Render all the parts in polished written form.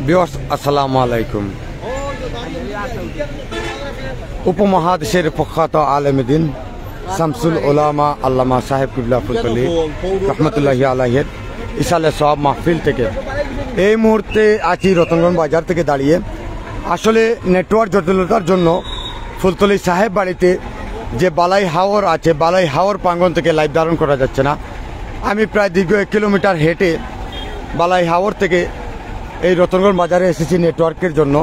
Viewers আসসালামু আলাইকুম। উপমহাদেশের প্রখ্যাত আলেমে দ্বীন শামসুল উলামা আল্লামা সাহেব কিবলা ফুলতলি রহমতুল্লাহি আলাইহির ইসালে সওয়াব মাহফিল থেকে এই মুহূর্তে আছি রতনগঞ্জ বাজার থেকে দাঁড়িয়ে। আসলে নেটওয়ার্ক জটিলতার জন্য ফুলতলি সাহেব বাড়িতে যে বালাই হাওর আছে, বালাই হাওর প্রাঙ্গণ থেকে লাইভ ধারণ করা যাচ্ছে না। আমি প্রায় দীর্ঘ 1 কিলোমিটার হেঁটে বালাই হাওর থেকে এই রতনগঞ্জ বাজারে এসেছি নেটওয়ার্কের জন্য।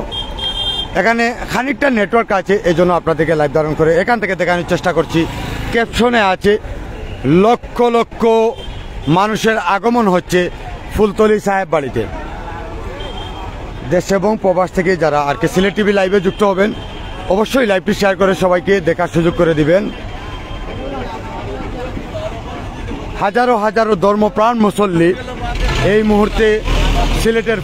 এখানে খানিকটা নেটওয়ার্ক আছে, এই জন্য আপনাদেরকে লাইভ ধারণ করে এখান থেকে দেখানোর চেষ্টা করছি। ক্যাপশনে আছে লক্ষ লক্ষ মানুষের আগমন হচ্ছে ফুলতলি সাহেব বাড়িতে। দেশ এবং প্রবাস থেকে যারা আর কি সিলেট টিভি লাইভে যুক্ত হবেন অবশ্যই লাইভটি শেয়ার করে সবাইকে দেখার সুযোগ করে দিবেন। হাজারো হাজারো ধর্মপ্রাণ মুসল্লি এই মুহূর্তে সিলেটের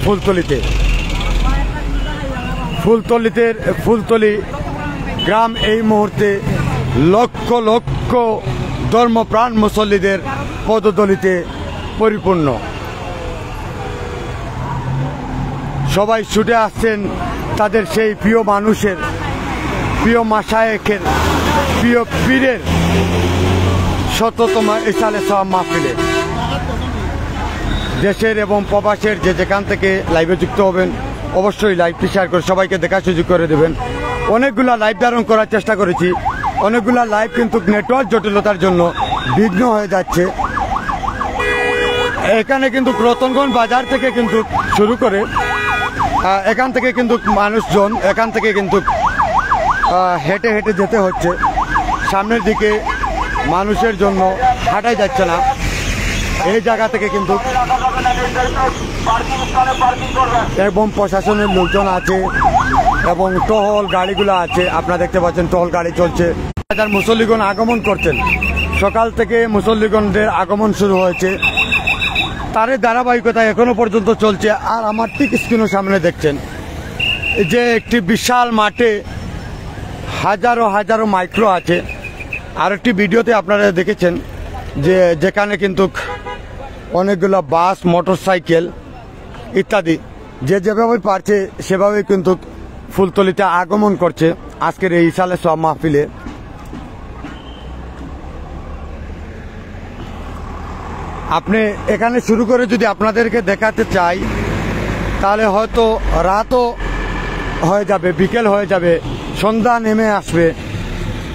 ফুলতলি গ্রাম এই মুহূর্তে লক্ষ লক্ষ ধর্মপ্রাণ মুসল্লিদের পদদলিতে পরিপূর্ণ। সবাই ছুটে আসছেন তাদের সেই প্রিয় মানুষের, প্রিয় মাশায়েখের, প্রিয় পীরের শততম ইসালে সওয়াব মাহফিলে। দেশের এবং প্রবাসের যে যেখান থেকে লাইভে যুক্ত হবেন অবশ্যই লাইভটি শেয়ার করে সবাইকে দেখার সুযোগ করে দেবেন। অনেকগুলা লাইভ ধারণ করার চেষ্টা করেছি, অনেকগুলা লাইভ কিন্তু নেটওয়ার্ক জটিলতার জন্য বিঘ্ন হয়ে যাচ্ছে। এখানে কিন্তু রতনগঞ্জ বাজার থেকে কিন্তু শুরু করে এখান থেকে কিন্তু মানুষজন এখান থেকে কিন্তু হেঁটে হেঁটে যেতে হচ্ছে। সামনের দিকে মানুষের জন্য হাঁটাই যাচ্ছে না। এই জায়গা থেকে কিন্তু এবং প্রশাসনের লোকজন আছে এবং টহল গাড়িগুলো আছে, আপনারা দেখতে পাচ্ছেন টহল গাড়ি চলছে। হাজার মুসল্লিগণ আগমন করছেন, সকাল থেকে মুসল্লিগণদের আগমন শুরু হয়েছে, তার ধারাবাহিকতা এখনো পর্যন্ত চলছে। আর আমার ঠিক স্ক্রিনের সামনে দেখছেন যে একটি বিশাল মাঠে হাজারো হাজারো মাইক্রো আছে। আর একটি ভিডিওতে আপনারা দেখেছেন যে যেখানে কিন্তু অনেকগুলো বাস, মোটরসাইকেল ইত্যাদি যে যেভাবে পারছে সেভাবে কিন্তু ফুলতলিতে আগমন করছে আজকের এই ইসালে সওয়াব মাহফিলে। আপনি এখানে শুরু করে যদি আপনাদেরকে দেখাতে চাই তাহলে হয়তো রাতও হয়ে যাবে, বিকেল হয়ে যাবে, সন্ধ্যা নেমে আসবে।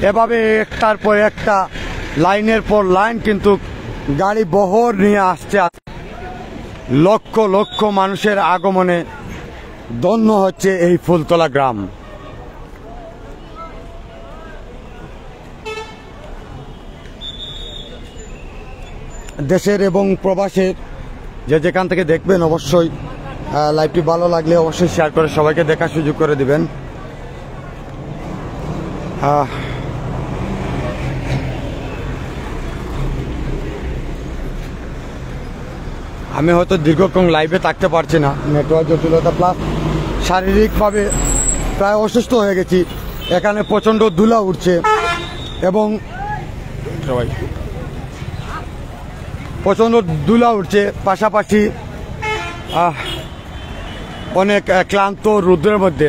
এভাবে একটার পর একটা লাইনের পর লাইন কিন্তু গাড়ি বহর নিয়ে আসছে। লক্ষ লক্ষ মানুষের আগমনে ধন্য হচ্ছে এই ফুলতলা গ্রাম। দেশের এবং প্রবাসের যে যেখান থেকে দেখবেন অবশ্যই লাইভটি ভালো লাগলে অবশ্যই শেয়ার করে সবাইকে দেখার সুযোগ করে দিবেন। আমি হয়তো দীর্ঘক্ষণ লাইভে থাকতে পারছি না, নেটওয়ার্ক জটিলতা প্লাস শারীরিকভাবে প্রায় অসুস্থ হয়ে গেছি। এখানে প্রচণ্ড ধুলা উঠছে এবং প্রচণ্ড ধুলা উঠছে, পাশাপাশি অনেক ক্লান্ত রৌদ্রের মধ্যে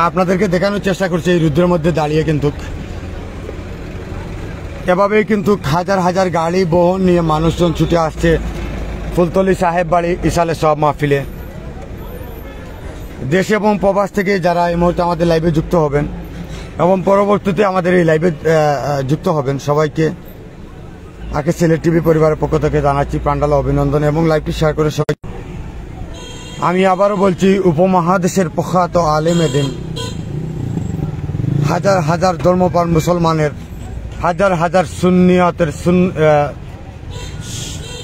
আপনাদেরকে দেখানোর চেষ্টা করছি এই রৌদ্রের মধ্যে দাঁড়িয়ে। কিন্তু এভাবেই কিন্তু হাজার হাজার গাড়ি বহন নিয়ে মানুষজন ছুটে আসছে ফুলতলি সাহেব বাড়ি ইসালে সওয়াব মাহফিলে। দেশ এবং প্রবাস থেকে যারা এই মুহূর্তে আমাদের লাইভে যুক্ত হবেন এবং পরবর্তীতে আমাদের এই লাইভে যুক্ত হবেন সবাইকে আগে সিলেট টিভি পরিবারের পক্ষ থেকে জানাচ্ছি প্রাণঢালা অভিনন্দন এবং লাইভটি শেয়ার করে সবাই। আমি আবারও বলছি, উপমহাদেশের প্রখ্যাত আলেমে দ্বীন হাজার হাজার ধর্মপ্রাণ মুসলমানের, হাজার হাজার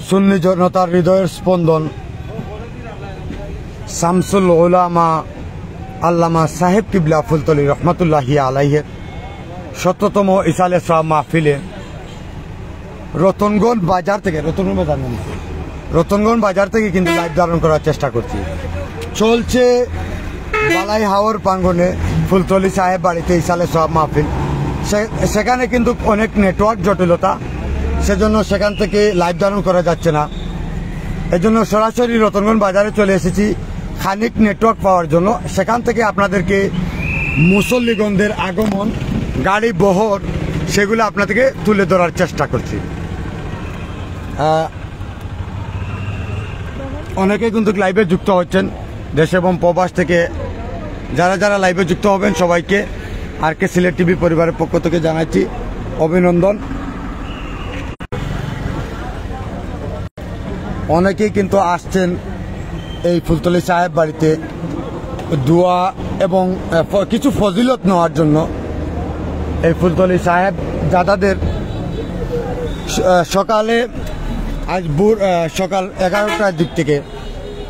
সুন্নি জনতার হৃদয়ের স্পন্দন শামসুল উলামা আল্লামা সাহেব কিবলা ফুলতলি রহমতুল্লাহি আলাইহির শততম ইসালে সওয়াব মাহফিলে রতনগঞ্জ বাজার থেকে কিন্তু লাইভ ধারণ করার চেষ্টা করছি। চলছে বালাই হাওর প্রাঙ্গণে ফুলতলি সাহেব বাড়িতে ইসালে সওয়াব মাহফিল। সেখানে কিন্তু অনেক নেটওয়ার্ক জটিলতা, সেজন্য সেখান থেকে লাইভ ধারণ করা যাচ্ছে না। এজন্য সরাসরি রতনগঞ্জ বাজারে চলে এসেছি খানিক নেটওয়ার্ক পাওয়ার জন্য। সেখান থেকে আপনাদেরকে মুসল্লিগণদের আগমন, গাড়ি বহর, সেগুলো আপনাদেরকে তুলে ধরার চেষ্টা করছি। অনেকে কিন্তু লাইভে যুক্ত হচ্ছেন দেশ এবং প্রবাস থেকে। যারা যারা লাইভে যুক্ত হবেন সবাইকে আর কে সিলেট টিভি পরিবারের পক্ষ থেকে জানাচ্ছি অভিনন্দন। অনেকেই কিন্তু আসছেন এই ফুলতলি সাহেব বাড়িতে দোয়া এবং কিছু ফজিলত নেওয়ার জন্য। এই ফুলতলি সাহেব দাদাদের সকালে আজ সকাল 11টার দিক থেকে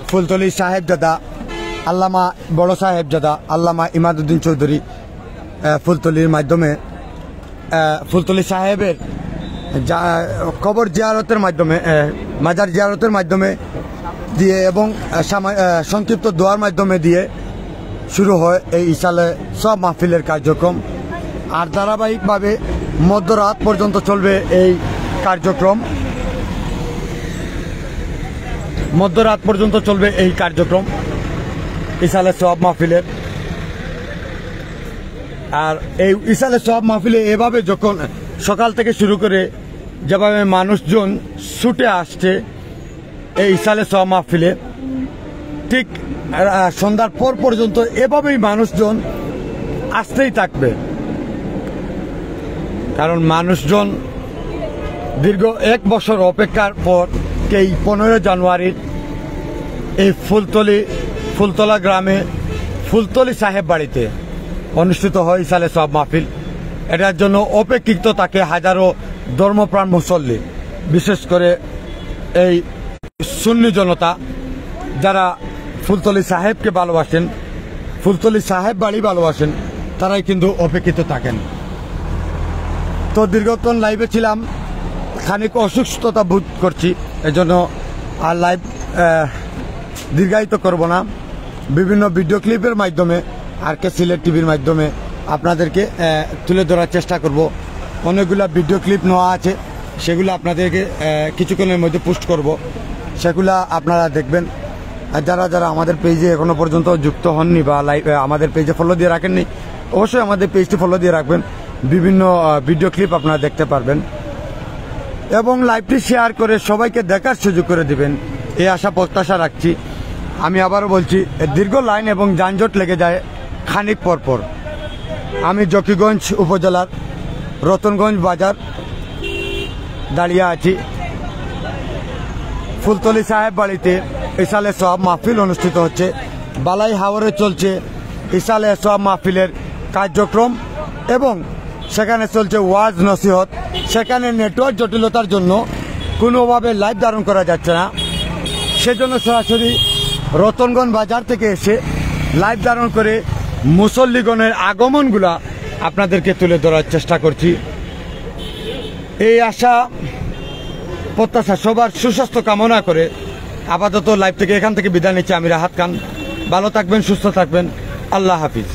ফুলতলি সাহেবজাদা আল্লামা বড় সাহেবজাদা আল্লামা ইমাদউদ্দিন চৌধুরী ফুলতলির মাধ্যমে ফুলতলি সাহেবের কবর জিয়ারতের মাধ্যমে, মাজার জিয়ারতের মাধ্যমে দিয়ে এবং সংক্ষিপ্ত দোয়ার মাধ্যমে দিয়ে শুরু হয় এই ইসালে সব মাহফিলের কার্যক্রম। আর ধারাবাহিকভাবে মধ্যরাত পর্যন্ত চলবে এই কার্যক্রম। মধ্যরাত পর্যন্ত চলবে এই কার্যক্রম ইসালে সব মাহফিলের। আর এই ইসালে সব মাহফিলে এভাবে যখন সকাল থেকে শুরু করে যেভাবে মানুষজন ছুটে আসছে এই ইসালে সব মাহফিলে, ঠিক সন্ধ্যার পর পর্যন্ত এভাবেই মানুষজন আসতেই থাকবে। কারণ মানুষজন দীর্ঘ 1 বছর অপেক্ষার পর এই 15 জানুয়ারির এই ফুলতলা গ্রামে ফুলতলি সাহেব বাড়িতে অনুষ্ঠিত হয় ইসালে সব মাহফিল। এটার জন্য অপেক্ষিত থাকে হাজারো ধর্মপ্রাণ মুসল্লি, বিশেষ করে এই সুন্নি জনতা যারা ফুলতলি সাহেবকে ভালোবাসেন, ফুলতলি সাহেব বাড়ি ভালোবাসেন, তারাই কিন্তু অপেক্ষিত থাকেন। তো দীর্ঘক্ষণ লাইভে ছিলাম, খানিক অসুস্থতা বোধ করছি, এজন্য আর লাইভ দীর্ঘায়িত করব না। বিভিন্ন ভিডিও ক্লিপের মাধ্যমে আর কে সিলেট টিভির মাধ্যমে আপনাদেরকে তুলে ধরার চেষ্টা করব। অনেকগুলো ভিডিও ক্লিপ নেওয়া আছে, সেগুলো আপনাদেরকে কিছুক্ষণের মধ্যে পোস্ট করব, সেগুলা আপনারা দেখবেন। আর যারা যারা আমাদের পেজে এখনো পর্যন্ত যুক্ত হননি বা আমাদের পেজে ফলো দিয়ে রাখেননি, অবশ্যই আমাদের পেজটি ফলো দিয়ে রাখবেন। বিভিন্ন ভিডিও ক্লিপ আপনারা দেখতে পারবেন এবং লাইভটি শেয়ার করে সবাইকে দেখার সুযোগ করে দিবেন, এই আশা প্রত্যাশা রাখছি। আমি আবারও বলছি, দীর্ঘ লাইন এবং যানজট লেগে যায় খানিক পরপর। আমি জকিগঞ্জ উপজেলার রতনগঞ্জ বাজার দাঁড়িয়ে আছি। ফুলতলি সাহেব বাড়িতে ইসালে সব মাহফিল অনুষ্ঠিত হচ্ছে। বালাই হাওরে চলছে ইসালে সব মাহফিলের কার্যক্রম এবং সেখানে চলছে ওয়াজ নসিহত। সেখানে নেটওয়ার্ক জটিলতার জন্য কোনোভাবে লাইভ ধারণ করা যাচ্ছে না, সেজন্য সরাসরি রতনগঞ্জ বাজার থেকে এসে লাইভ ধারণ করে মুসল্লিগণের আগমনগুলা আপনাদেরকে তুলে ধরার চেষ্টা করছি। এই আশা প্রত্যাশা সবার সুস্বাস্থ্য কামনা করে আপাতত লাইভ থেকে এখান থেকে বিদায় নিচ্ছি। আমি রাহাত খান। ভালো থাকবেন, সুস্থ থাকবেন। আল্লাহ হাফিজ।